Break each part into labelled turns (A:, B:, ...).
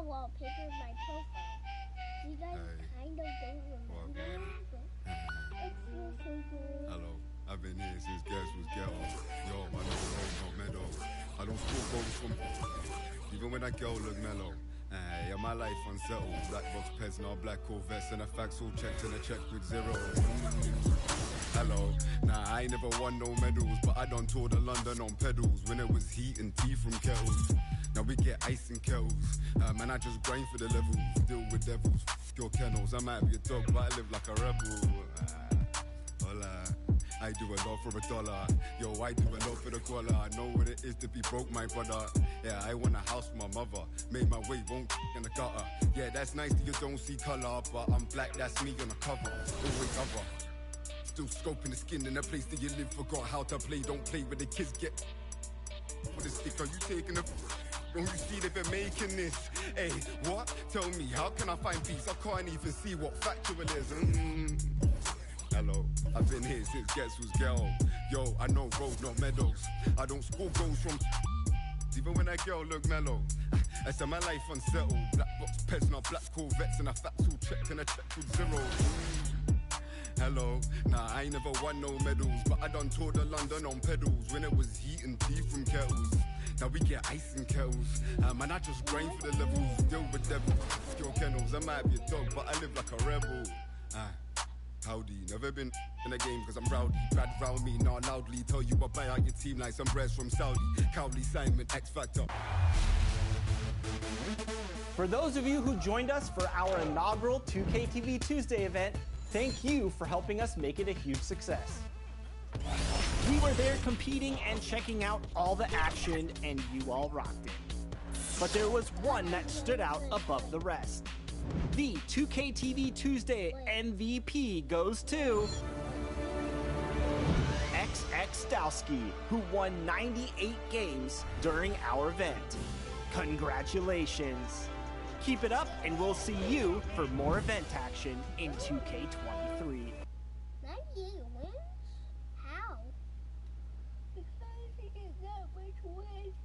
A: that wallpaper in my profile. You guys kind of don't remember it, it feels so good.
B: Hello, I've been here since Guess was ghetto. Yo, my nigga hold no meadow. I don't score goals from even when that girl look mellow. Yeah, my life unsettled. Black box pets, now black Corvettes, and the facts all checked and a check with zero. Hello, nah, I ain't never won no medals, but I done toured of London on pedals when it was heat and tea from kettles. Now we get ice in kettles. Man, I just grind for the levels, deal with devils, your kennels. I might be a dog, but I live like a rebel. Hola. I do a lot for $1. Yo, I do a lot for the collar. I know what it is to be broke, my brother. Yeah, I want a house for my mother. Made my way, won't in the gutter. Yeah, that's nice that you don't see color, but I'm black, that's me on the cover. Always other. Still scoping the skin in the place that you live. Forgot how to play, don't play where the kids get. With a stick, are you taking the... Don't you see they've been making this? Hey, what? Tell me, how can I find peace? I can't even see what factual is. Hello, I've been here since Guess was ghetto. Yo, I know road, not meadows. I don't score goals from even when that girl look mellow. I said my life unsettled. Black box pets, not black Corvettes, and I facts all checked and I checked with zero. Hello, nah, I ain't never won no medals, but I done toured of London on pedals when it was heat and tea from kettles. Now we get ice in kettles. Man, I just grind for the levels, deal with devils, your kennels. I might be a dog, but I live like a rebel. Howdy, never been in a game cause I'm rowdy. Bad round me, now loudly tell you I buy out your team like some breads from Saudi. Cowley, Simon, X Factor.
C: For those of you who joined us for our inaugural 2KTV Tuesday event, thank you for helping us make it a huge success. We were there competing and checking out all the action, and you all rocked it. But there was one that stood out above the rest. The 2KTV Tuesday MVP goes to XX Dowski, who won 98 games during our event. Congratulations. Keep it up, and we'll see you for more event action in 2K23.
A: 98 wins? How? Because he did that much wins.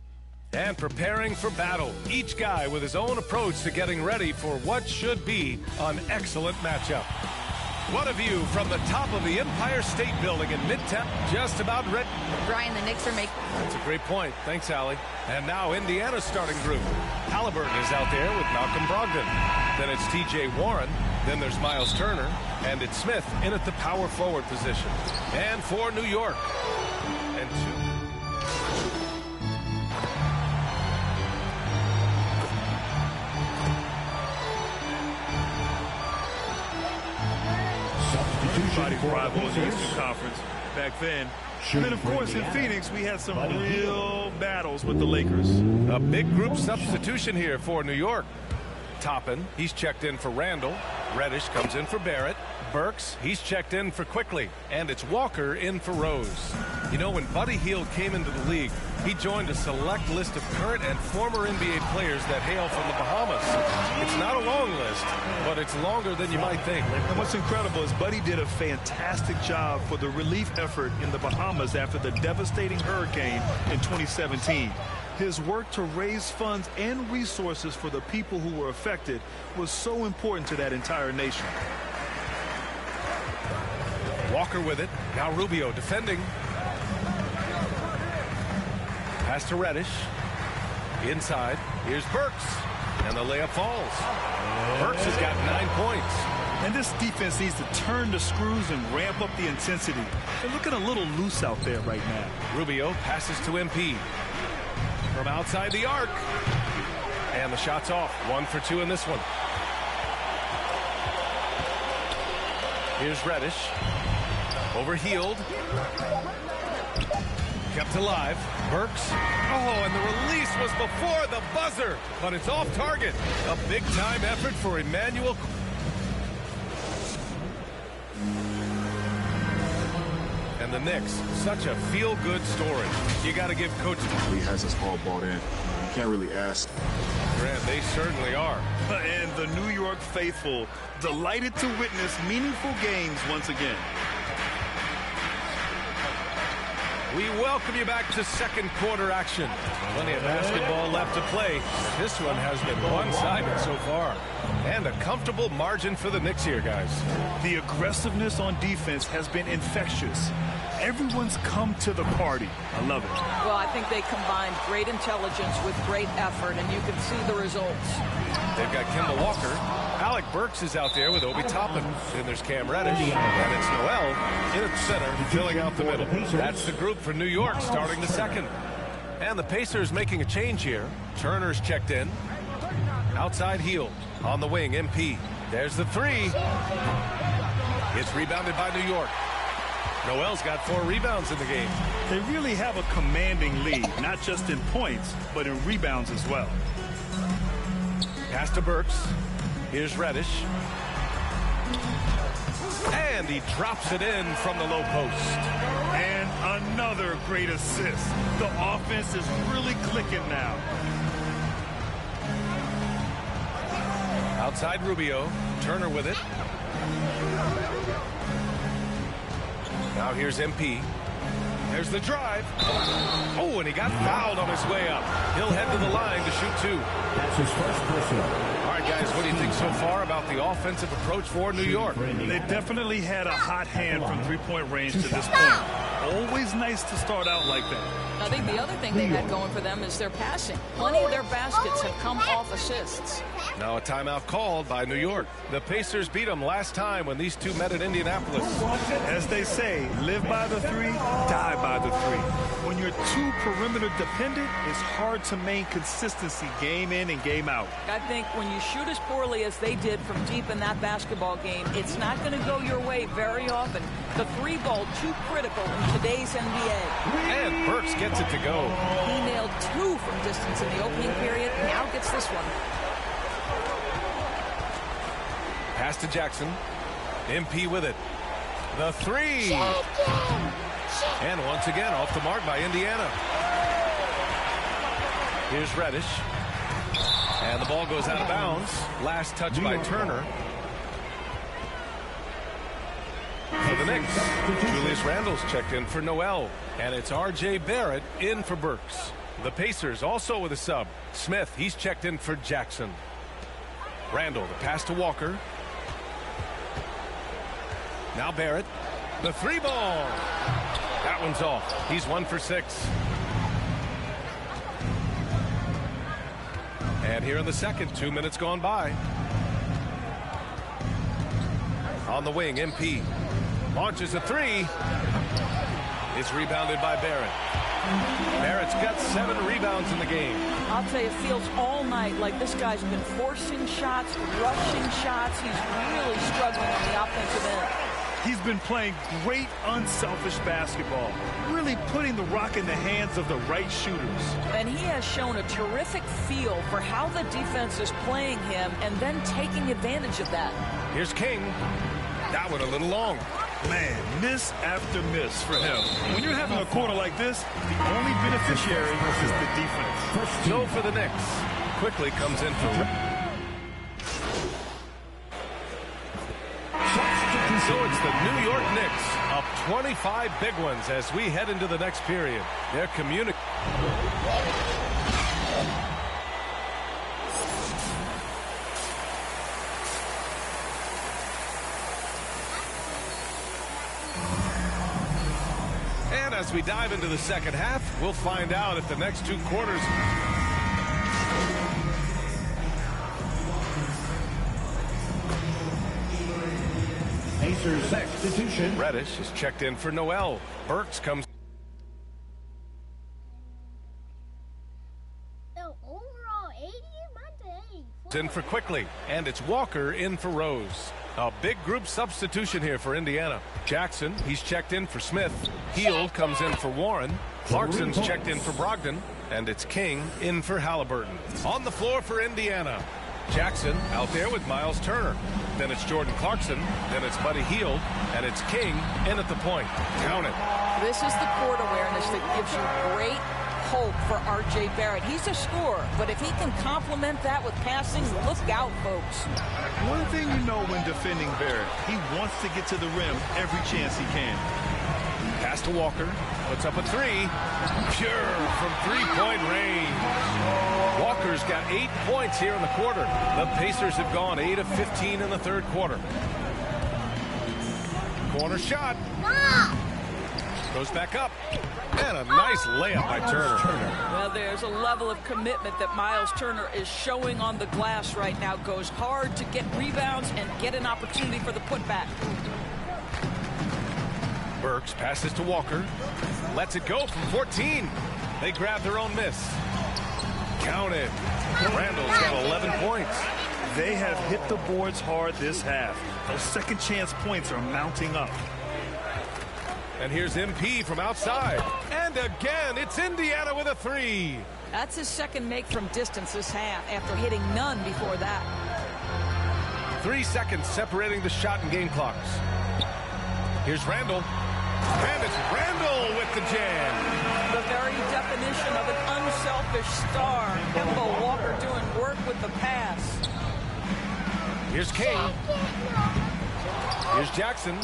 D: And preparing for battle, each guy with his own approach to getting ready for what should be an excellent matchup. What a view from the top of the Empire State Building in Midtown, just about ready.
E: Brian, the Knicks are making...
D: That's a great point. Thanks, Allie. And now Indiana's starting group. Halliburton is out there with Malcolm Brogdon. Then it's T.J. Warren. Then there's Miles Turner. And it's Smith in at the power forward position. And for New York. And two...
F: Everybody's rival in the Eastern Conference back then. And then, of course, in Phoenix, we had some real battles with the Lakers.
D: A big group substitution here for New York. Toppin, he's checked in for Randall. Reddish comes in for Barrett. Burks, he's checked in for Quickly. And it's Walker in for Rose. You know, when Buddy Hield came into the league, he joined a select list of current and former NBA players that hail from the Bahamas. It's not a long list, but it's longer than you might think.
F: And what's incredible is Buddy did a fantastic job for the relief effort in the Bahamas after the devastating hurricane in 2017. His work to raise funds and resources for the people who were affected was so important to that entire nation.
D: Walker with it. Now Rubio defending. Pass to Reddish. Inside. Here's Burks. And the layup falls. Burks has got 9 points.
F: And this defense needs to turn the screws and ramp up the intensity. They're looking a little loose out there right now.
D: Rubio passes to MP. From outside the arc. And the shot's off. 1 for 2 in this one. Here's Reddish. Over Hield. Kept alive. Burks. Oh, and the release was before the buzzer. But it's off target. A big-time effort for Emmanuel. And the Knicks, such a feel-good story. You got to give Coach...
G: He has us all bought in. You can't really ask.
D: Grant, they certainly are.
F: And the New York faithful, delighted to witness meaningful games once again.
D: We welcome you back to second quarter action. Plenty of basketball left to play. This one has been one-sided so far. And a comfortable margin for the Knicks here, guys.
F: The aggressiveness on defense has been infectious. Everyone's come to the party. I love it.
E: Well, I think they combined great intelligence with great effort, and you can see the results.
D: They've got Kemba Walker. Alec Burks is out there with Obi Toppin. Then there's Cam Reddish. And it's Noel in at center, filling out the middle. That's the group for New York starting the second. And the Pacers making a change here. Turner's checked in. Outside Hield. On the wing, MP. There's the three. It's rebounded by New York. Noel's got 4 rebounds in the game.
F: They really have a commanding lead, not just in points, but in rebounds as well.
D: Pass to Burks. Here's Reddish. And he drops it in from the low post.
F: And another great assist. The offense is really clicking now.
D: Outside Rubio. Turner with it. Now here's MP. There's the drive. Oh, and he got fouled on his way up. He'll head to the line to shoot 2.
H: That's his first personal.
D: All right, guys, what do you think so far about the offensive approach for New York?
F: They definitely had a hot hand from three-point range to this point. Always nice to start out like that.
E: I think the other thing they had going for them is their passing. Plenty of their baskets have come off assists.
D: Now a timeout called by New York. The Pacers beat them last time when these two met at Indianapolis.
F: As they say, live by the 3, die by the 3. When you're too perimeter dependent, it's hard to maintain consistency game in and game out.
E: I think when you shoot as poorly as they did from deep in that basketball game, it's not going to go your way very often. The 3-ball too critical in today's NBA.
D: And Burks gets it to go.
E: He nailed 2 from distance in the opening period. Now gets this one.
D: Pass to Jackson. MP with it. The 3. And once again off the mark by Indiana. Here's Reddish. And the ball goes out of bounds. Last touch by Turner. For the Knicks, Julius Randle's checked in for Noel. And it's R.J. Barrett in for Burks. The Pacers also with a sub. Smith, he's checked in for Jackson. Randle, the pass to Walker. Now Barrett. The 3-ball. That one's off. He's 1 for 6. And here in the second, 2 minutes gone by. On the wing, MP. Launches a 3. It's rebounded by Barrett. Barrett's got 7 rebounds in the game.
E: I'll tell you, it feels all night like this guy's been forcing shots, rushing shots. He's really struggling on the offensive end.
F: He's been playing great, unselfish basketball, really putting the rock in the hands of the right shooters.
E: And he has shown a terrific feel for how the defense is playing him and then taking advantage of that.
D: Here's King. That one a little long.
F: Man, miss after miss for him. When you're having a quarter like this, the only beneficiary is the defense.
D: So for the Knicks. Quickly comes in for... So it's the New York Knicks up 25 big ones as we head into the next period. They're communicating. And as we dive into the second half, we'll find out if the next 2 quarters...
H: Pacers substitution.
D: Reddish is checked in for Noel. Burks comes in for Quickly, and it's Walker in for Rose. A big group substitution here for Indiana. Jackson, he's checked in for Smith. Hield comes in for Warren. Clarkson's checked in for Brogdon, and it's King in for Halliburton. On the floor for Indiana, Jackson out there with Miles Turner. Then it's Jordan Clarkson. Then it's Buddy Hield. And it's King in at the point. Count it.
E: This is the court awareness that gives you great hope for R.J. Barrett. He's a scorer, but if he can complement that with passing, look out, folks.
F: One thing you know when defending Barrett, he wants to get to the rim every chance he can.
D: Pass to Walker. Puts up a three. Pure from three-point range. Walker's got 8 points here in the quarter. The Pacers have gone 8 of 15 in the third quarter. Corner shot. Goes back up. And a nice layup by Turner.
E: Well, there's a level of commitment that Miles Turner is showing on the glass right now. Goes hard to get rebounds and get an opportunity for the putback.
D: Burks passes to Walker. Lets it go from 14. They grab their own miss. Count it. Randall's got 11 points.
F: They have hit the boards hard this half. Those second chance points are mounting up.
D: And here's MP from outside. And again, it's Indiana with a three.
E: That's his second make from distance this half after hitting none before that.
D: 3 seconds separating the shot and game clocks. Here's Randall. And it's Randall with the jam.
E: The very definition of an unselfish star. Kemba Walker doing work with the pass.
D: Here's King. Here's Jackson.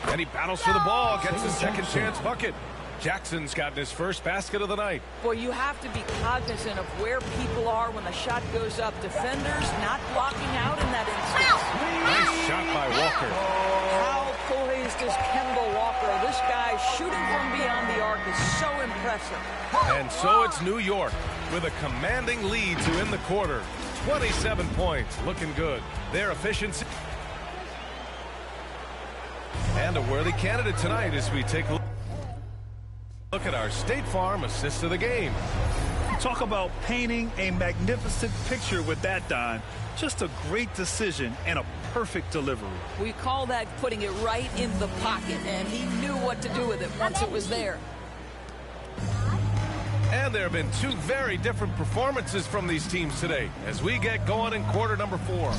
D: And he battles for the ball, gets a second chance bucket. Jackson's gotten his first basket of the night.
E: Boy, you have to be cognizant of where people are when the shot goes up. Defenders not blocking out in that instance.
D: Nice shot by Walker.
E: How poised is Kemba Walker? This guy shooting from beyond the arc is so impressive.
D: And so it's New York with a commanding lead to end the quarter. 27 points, looking good. Their efficiency. And a worthy candidate tonight as we take a look at our State Farm assist of the game.
F: Talk about painting a magnificent picture with that, Don. Just a great decision and a perfect delivery.
E: We call that putting it right in the pocket, and he knew what to do with it once it was there.
D: And there have been two very different performances from these teams today as we get going in quarter number 4.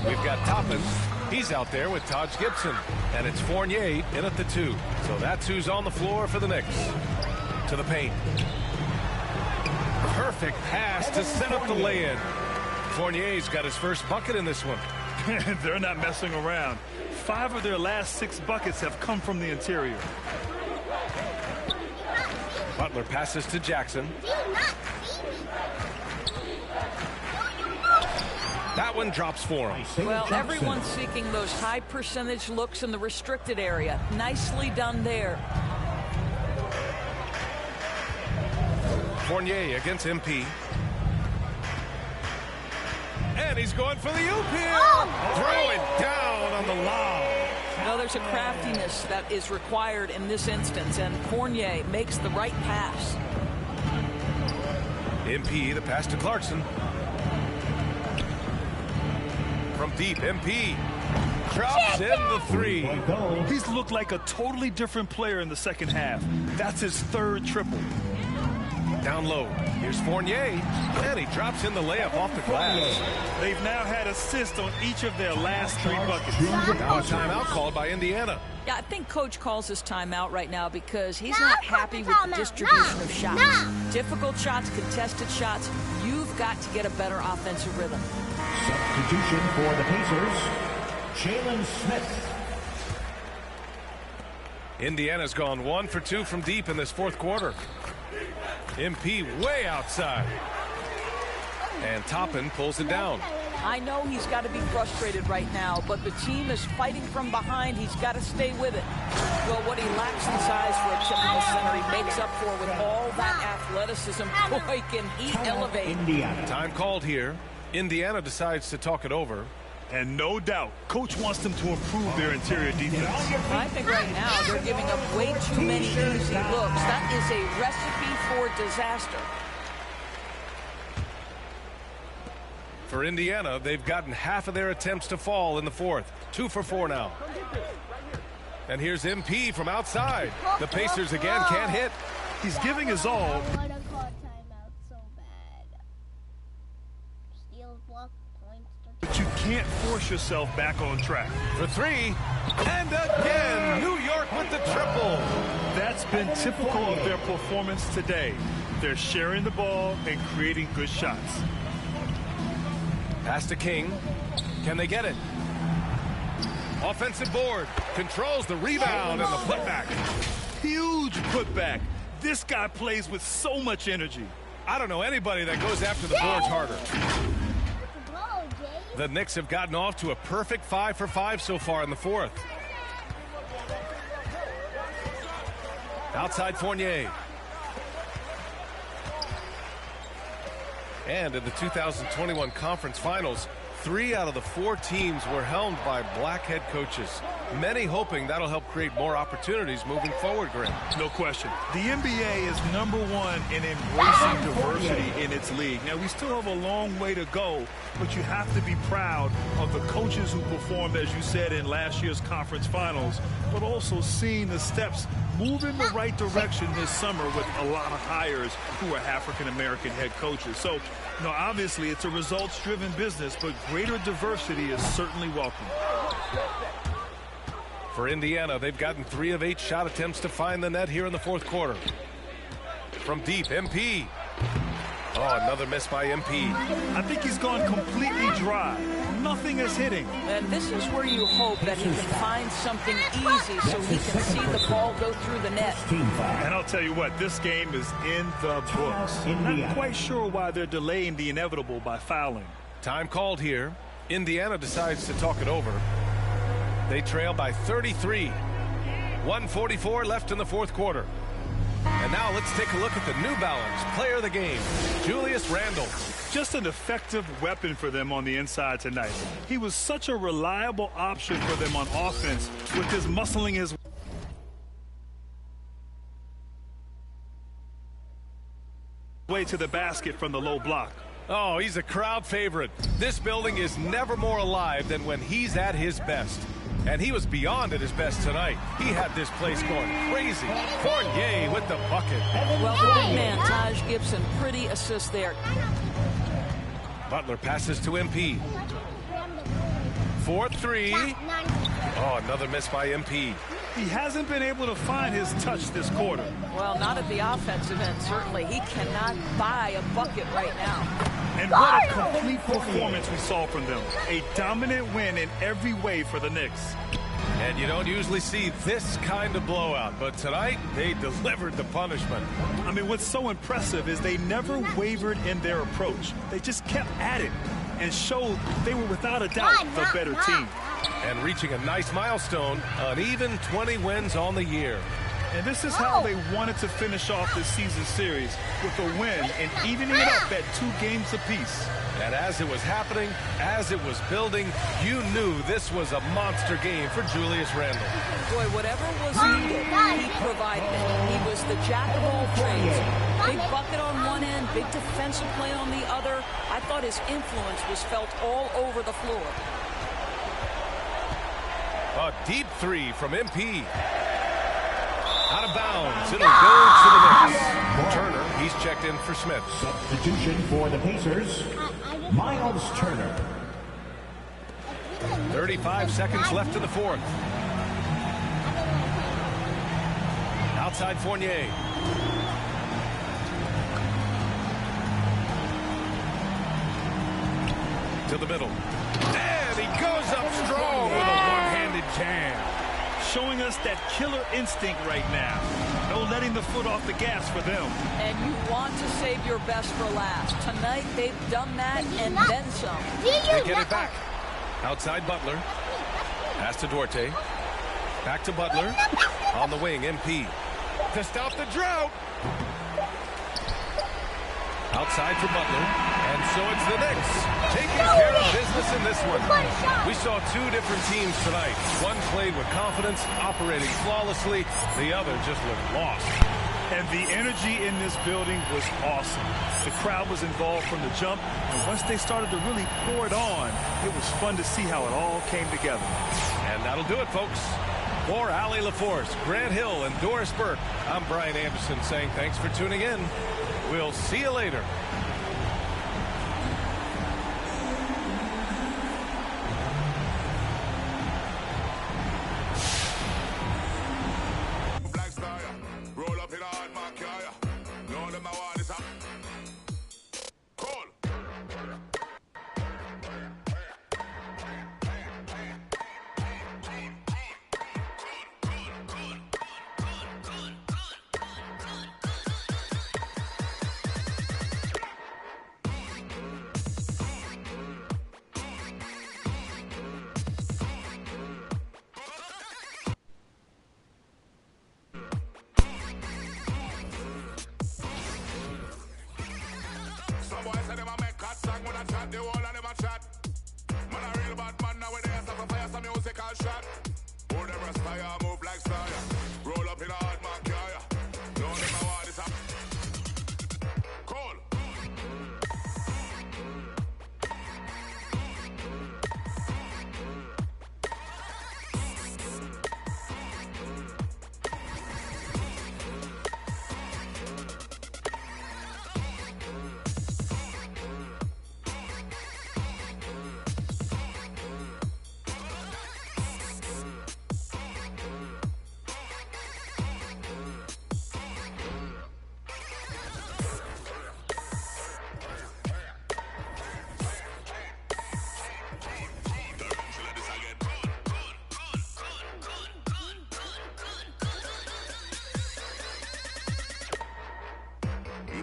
D: We've got Toppin. He's out there with Taj Gibson. And it's Fournier in at the 2. So that's who's on the floor for the Knicks. To the paint. Perfect pass to set up the lay-in. Fournier's got his first bucket in this one.
F: They're not messing around. 5 of their last 6 buckets have come from the interior.
D: Butler passes to Jackson. That one drops for him.
E: Well, everyone's seeking those high percentage looks in the restricted area. Nicely done there.
D: Fournier against MP. And he's going for the oop here. Throw it down on the lob.
E: Well, there's a craftiness that is required in this instance, and Fournier makes the right pass.
D: MP, the pass to Clarkson. From deep, MP drops in the 3.
F: He's looked like a totally different player in the second half. That's his 3rd triple.
D: Down low. Here's Fournier. And he drops in the layup off the glass.
F: They've now had assists on each of their last 3 buckets.
D: Now a timeout called by Indiana.
E: Yeah, I think Coach calls this timeout right now because he's not happy with the distribution of shots. Difficult shots, contested shots. You've got to get a better offensive rhythm.
H: Substitution for the Pacers, Jalen Smith.
D: Indiana's gone 1 for 2 from deep in this 4th quarter. MP way outside. And Toppin pulls it down.
E: I know he's got to be frustrated right now, but the team is fighting from behind. He's got to stay with it. Well, what he lacks in size for a typical center, he makes up for with all that athleticism. Boy, can he elevate.
H: Indiana.
D: Time called here. Indiana decides to talk it over.
F: And no doubt, Coach wants them to improve their interior defense.
E: I think right now they're giving up way too many easy looks. That is a recipe for disaster.
D: For Indiana, they've gotten half of their attempts to fall in the 4th. 2 for 4 now. And here's MP from outside. The Pacers again can't hit.
F: He's giving his all.
A: I want to call timeout so bad. Steals, block, points.
F: But you can't force yourself back on track.
D: For 3. And again, New York with the triple.
F: That's been typical of their performance today. They're sharing the ball and creating good shots.
D: Pass to King. Can they get it? Offensive board. Controls the rebound and the putback.
F: Huge putback. This guy plays with so much energy.
D: I don't know anybody that goes after the boards harder. The Knicks have gotten off to a perfect 5 for 5 so far in the fourth. Outside Fournier. And in the 2021 conference finals, 3 out of the 4 teams were helmed by black head coaches. Many hoping that'll help create more opportunities moving forward, Graham.
F: No question. The NBA is #1 in embracing diversity in its league. Now, we still have a long way to go, but you have to be proud of the coaches who performed, as you said, in last year's conference finals, but also seeing the steps move in the right direction this summer with a lot of hires who are African-American head coaches. So, obviously it's a results-driven business, but greater diversity is certainly welcome.
D: For Indiana, they've gotten 3 of 8 shot attempts to find the net here in the fourth quarter. From deep, MP. Oh, another miss by MP.
F: I think he's gone completely dry. Nothing is hitting.
E: And this is where you hope that he can find something easy so he can see the ball go through the net.
F: And I'll tell you what, this game is in the books. Not quite sure why they're delaying the inevitable by fouling.
D: Time called here. Indiana decides to talk it over. They trail by 33. 1:44 left in the fourth quarter. And now let's take a look at the New Balance player of the game, Julius Randle.
F: Just an effective weapon for them on the inside tonight. He was such a reliable option for them on offense with his muscling his way to the basket from the low block.
D: Oh, he's a crowd favorite. This building is never more alive than when he's at his best. And he was beyond at his best tonight. He had this place going crazy. Fournier with the bucket.
E: Well, the big man, Taj Gibson, pretty assist there.
D: Butler passes to MP. 4-3. Oh, another miss by MP.
F: He hasn't been able to find his touch this quarter.
E: Well, not at the offensive end, certainly. He cannot buy a bucket right now.
F: And what a complete performance we saw from them. A dominant win in every way for the Knicks.
D: And you don't usually see this kind of blowout, but tonight they delivered the punishment.
F: I mean, what's so impressive is they never wavered in their approach. They just kept at it and showed they were without a doubt the better team.
D: And reaching a nice milestone, an even 20 wins on the year.
F: And this is how they wanted to finish off this season series, with a win and evening it up at 2 games apiece.
D: And as it was happening, as it was building, you knew this was a monster game for Julius Randle.
E: Boy, whatever was needed, he provided it. He was the jack of all trades. Big bucket on one end, big defensive play on the other. I thought his influence was felt all over the floor.
D: A deep 3 from MP. Out of bounds. It'll go to the Knicks. Turner, he's checked in for Smith.
H: Substitution for the Pacers, Miles Turner.
D: 35 seconds left in the fourth. Outside Fournier. To the middle. And he goes up strong with a one-handed jam.
F: Showing us that killer instinct right now. No letting the foot off the gas for them.
E: And you want to save your best for last. Tonight, they've done that and then some.
D: They get it back. Outside Butler. Pass to Duarte. Back to Butler. On the wing, MP. To stop the drought. Outside for Butler. And so it's the Knicks taking care of business in this one. We saw 2 different teams tonight. One played with confidence, operating flawlessly. The other just looked lost.
F: And the energy in this building was awesome. The crowd was involved from the jump, and once they started to really pour it on, it was fun to see how it all came together.
D: And that'll do it, folks. For Allie LaForce, Grant Hill, and Doris Burke, I'm Brian Anderson saying thanks for tuning in. We'll see you later.
I: Good.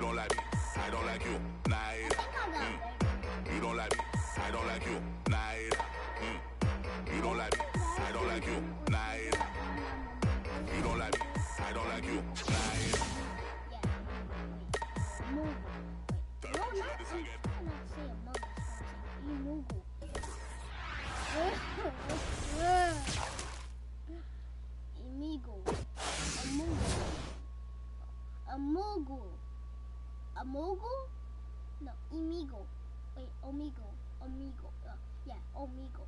I: don't like me, I don't like you, neither. You don't like me, I don't like you, neither. You don't like me, I don't like you, neither. You don't like me, I don't like you, neither.
A: Amogo? No, Emigo. Wait, Omigo. Yeah, Omigo.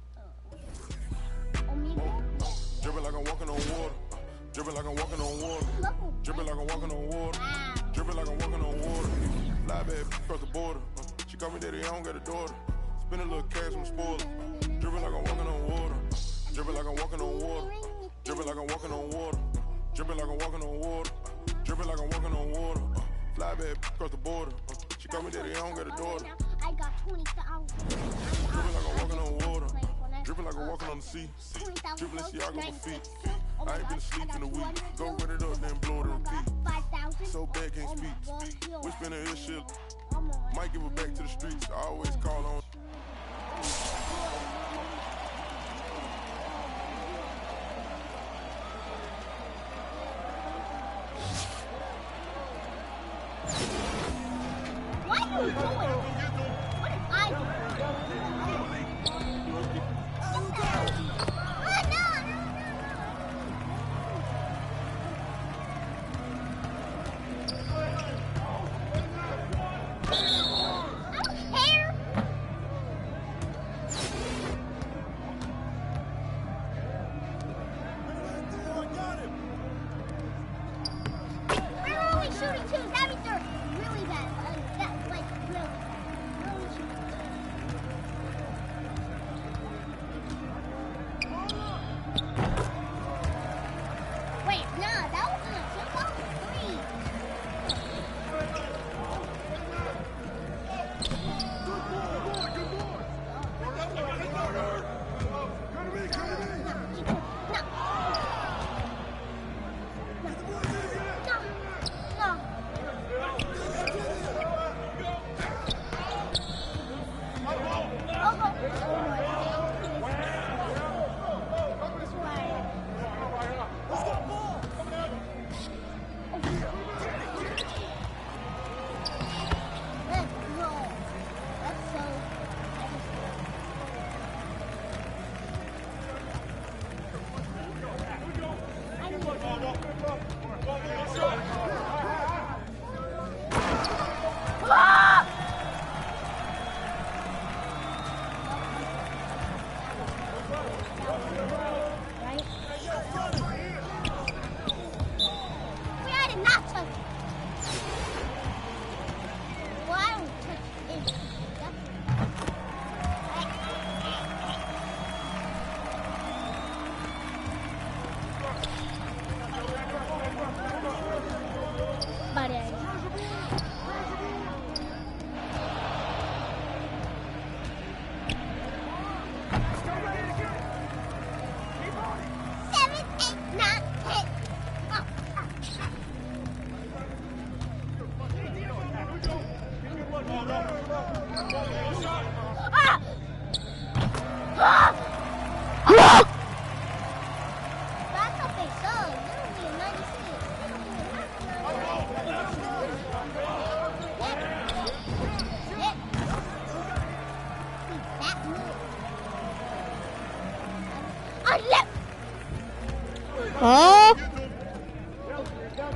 A: Omigo? Yeah.
J: Dripping like I'm walking on water. Dripping like I'm walking on water. Dripping like I'm walking on water. Dripping like I'm walking on water. Fly back across the border. She call me daddy, I don't got a daughter. Spend a little cash from spoiler. Dripping like I'm walking on water. Dripping like I'm walking on water. Dripping like I'm walking on water. Dripping like I'm walking on water. Dripping like I'm walking on water. Fly back across the border. She call me daddy, I don't got a daughter.
A: I got 20,000.
J: Dripping like I'm walking on water. Dripping like I'm walking on the sea. Dripping Balenciaga for feet. I ain't been asleep in a week. Go run it up, then blow it on repeat. So bad, can't speak. We spinning this shit. Might give it back to the streets. I always call on.
A: What are you doing? What am I doing?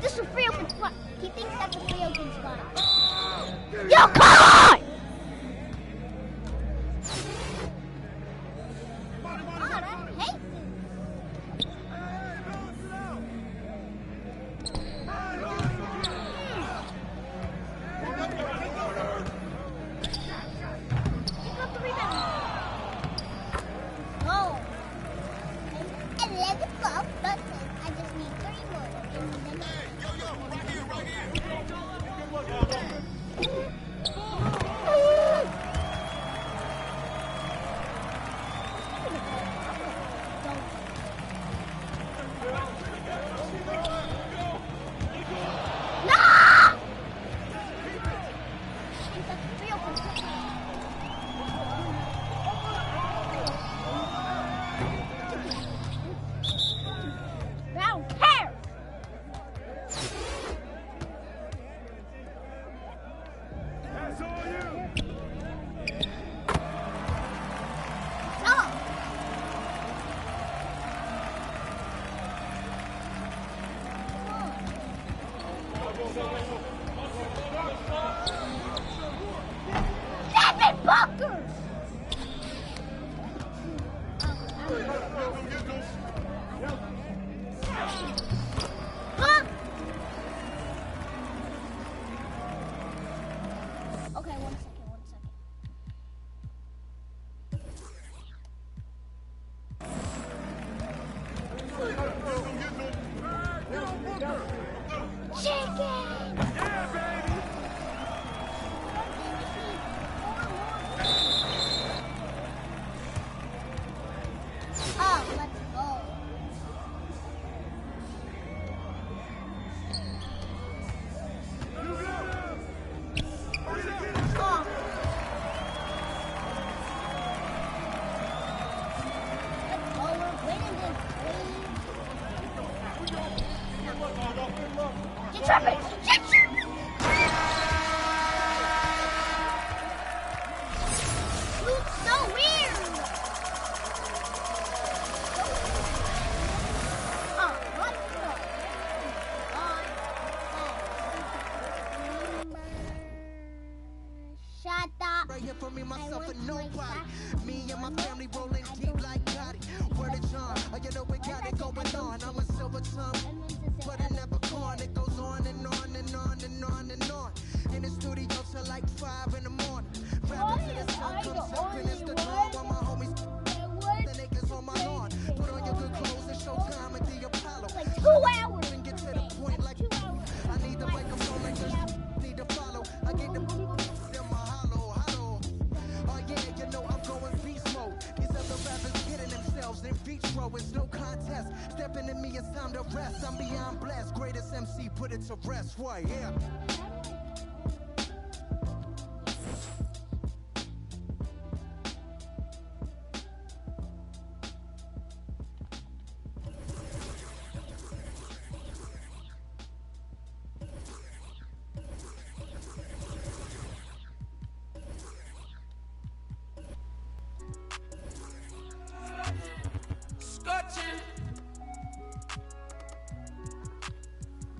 A: This is a free open spot. He thinks that's a free open spot. Yo, come on! Devin Booker! Huh? Okay, one second. Chicken!
J: Yeah, baby!
A: Oh, let's go.
K: Me and my family rolling deep like Gotti. Word of John, you know we got it going on. I'm a silver tongue, but I never corn. It goes on and on and on and on and on. In the studio till like 5 in the morning. Rapping till the sun comes up and it's the dawn. While my homies the niggas on my lawn. Put on your good clothes and showtime at the Apollo.
A: Like 2 hours.
K: And get to the point like 2 hours. I need the microphone like this. Need to follow. I get the in my hollow. Oh yeah, you know I'm going beast mode. These other rappers getting themselves in vitro. It's no contest. Stepping in me, it's time to rest. I'm beyond blessed. Greatest MC, put it to rest. Why? Yeah.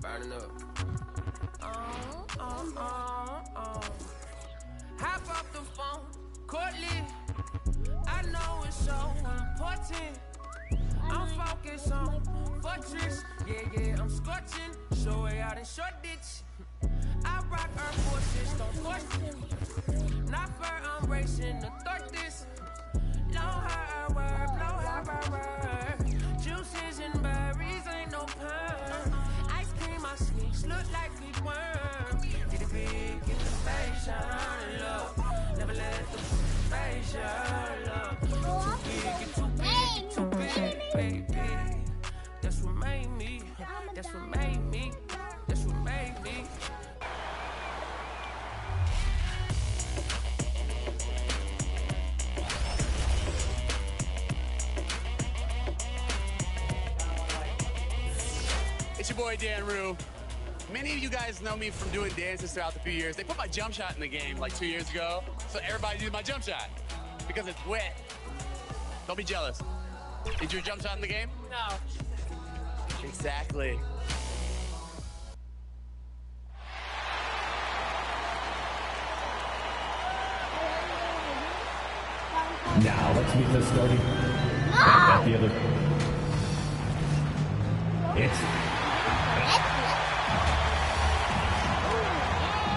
L: Burning up. Hop off the phone, Courtly. I know it's so important. I'm focused on fortress. Yeah, I'm scorching. Show way out in short ditch. I rock Air Forces, don't force it. Not fair, I'm racing to thought this. Blow her word, blow her word. Juices and berries, ain't no perm. Ice cream, my sneaks look like we worm. Get it big, get the face shine, love. Never let the face shine, love. Too big, get too big, get too big, baby. That's what made me, that's what made me, that's what made me.
M: It's your boy Dan Rue. Many of you guys know me from doing dances throughout the few years. They put my jump shot in the game like 2 years ago, so everybody uses my jump shot because it's wet. Don't be jealous. Is your jump shot in the game?
L: No.
M: Exactly.
H: Now let's meet the starting. At the other.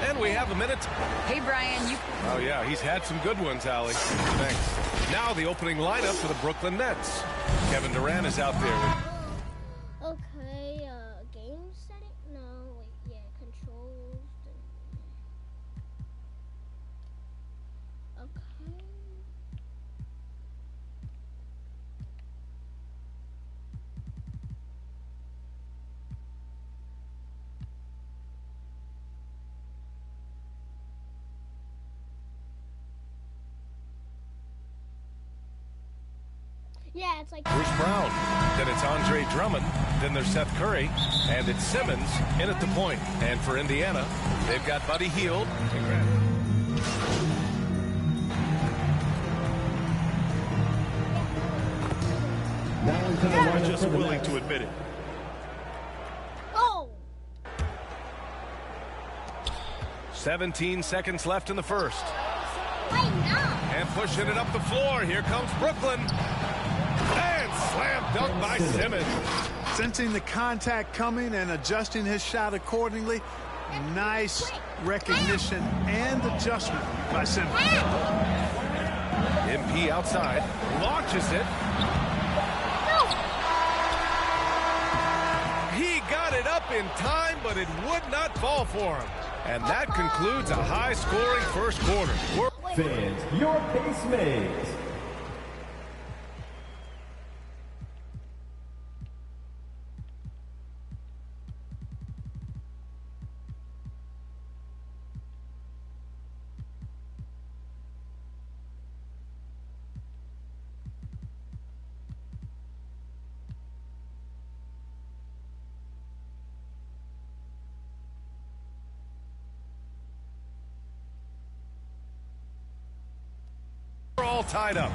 D: And we have a minute.
N: Hey, Brian, you...
D: Oh, yeah, he's had some good ones, Allie. Thanks. Now the opening lineup for the Brooklyn Nets. Kevin Durant is out there with...
A: Okay, game setting? No, wait, yeah, controls. Okay. Yeah, it's like
D: Bruce Brown. Then it's Andre Drummond. Then there's Seth Curry. And it's Simmons in at the point. And for Indiana, they've got Buddy Hield.
F: They're just willing to admit it.
A: oh.
D: 17 seconds left in the first. And pushing it up the floor. Here comes Brooklyn. And slam dunk by Simmons.
N: Sensing the contact coming and adjusting his shot accordingly. Nice recognition and adjustment by Simmons.
D: MP outside. Launches it. He got it up in time, but it would not fall for him. And that concludes a high-scoring first quarter.
H: Fans, your base mates.
D: We're all tied up.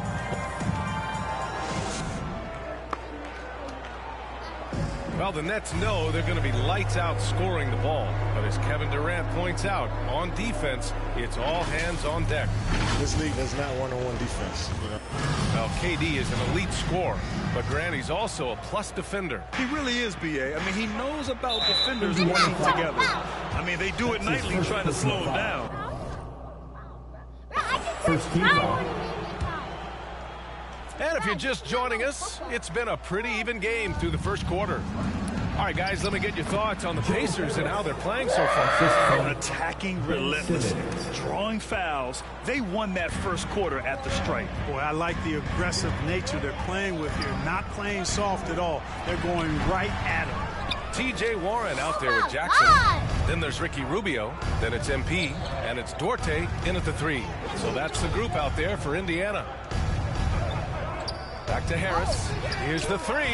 D: Well, the Nets know they're going to be lights out scoring the ball. But as Kevin Durant points out, on defense, it's all hands on deck.
O: This league does not one-on-one defense.
D: Well, KD is an elite scorer, but Grant, he's also a plus defender.
F: He really is, B.A. I mean, he knows about defenders working together. I mean, they do it nightly trying to slow him down.
H: First team foul.
D: And if you're just joining us, it's been a pretty even game through the first quarter. All right, guys, let me get your thoughts on the Pacers and how they're playing so far.
F: Attacking relentlessly, drawing fouls. They won that first quarter at the stripe.
N: Boy, I like the aggressive nature they're playing with here. Not playing soft at all. They're going right at him.
D: T.J. Warren out there with Jackson. Then there's Ricky Rubio. Then it's MP. And it's Dorte in at the 3. So that's the group out there for Indiana. Back to Harris. Here's the 3.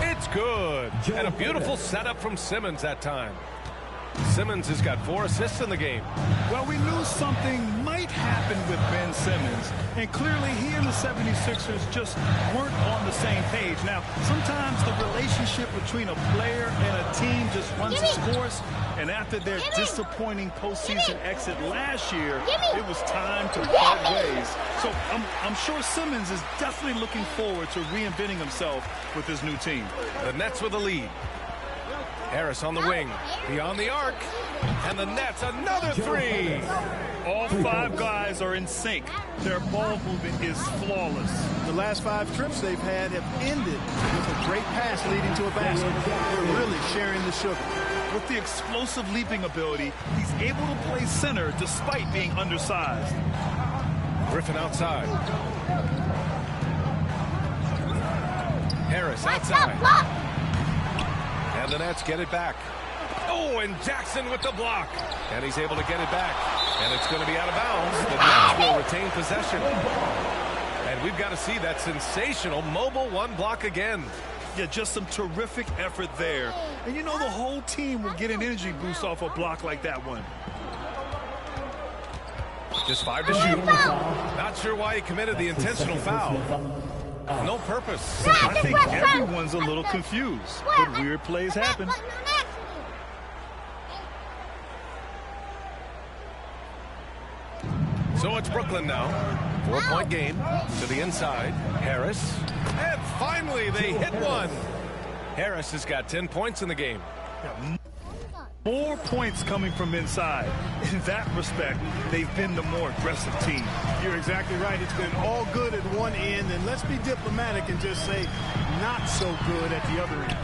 D: It's good. And a beautiful setup from Simmons that time. Simmons has got 4 assists in the game.
F: Well, we knew something might happen with Ben Simmons, and clearly he and the 76ers just weren't on the same page. Now, sometimes the relationship between a player and a team just runs its course, and after their disappointing postseason exit last year, it was time to part ways. So I'm sure Simmons is definitely looking forward to reinventing himself with his new team.
D: The Nets with the lead. Harris on the wing, beyond the arc, and the Nets another 3.
F: All 5 guys are in sync. Their ball movement is flawless.
N: The last 5 trips they've had have ended with a great pass leading to a basket. They're really sharing the sugar.
F: With the explosive leaping ability, he's able to play center despite being undersized.
D: Griffin outside. Harris outside. And the Nets get it back. Oh, and Jackson with the block. And he's able to get it back. And it's going to be out of bounds. The Nets will retain possession. And we've got to see that sensational mobile 1 block again.
F: Yeah, just some terrific effort there. And you know the whole team will get an energy boost off a block like that one.
D: Just 5 to shoot. Not sure why he committed the intentional foul. No purpose.
F: I think everyone's a little confused, but weird plays happen.
D: So it's Brooklyn now. 4-point game to the inside. Harris. And finally they hit one. Harris has got 10 points in the game.
F: More points coming from inside. In that respect, they've been the more aggressive team.
N: You're exactly right. It's been all good at one end, and let's be diplomatic and just say not so good at the other end.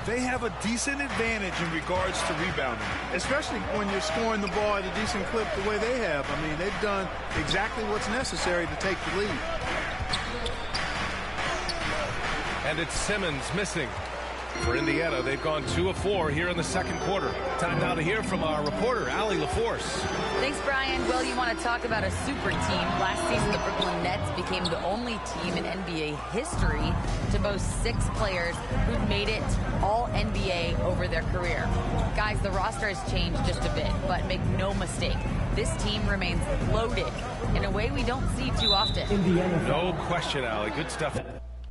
F: They have a decent advantage in regards to rebounding.
N: Especially when you're scoring the ball at a decent clip the way they have. I mean, they've done exactly what's necessary to take the lead.
D: And it's Simmons missing. For Indiana, they've gone 2 of 4 here in the second quarter. Time now to hear from our reporter, Allie LaForce.
P: Thanks, Brian. Well, you want to talk about a super team. Last season, the Brooklyn Nets became the only team in NBA history to boast 6 players who made it all NBA over their career. Guys, the roster has changed just a bit, but make no mistake, this team remains loaded in a way we don't see too often.
D: No question, Allie. Good stuff.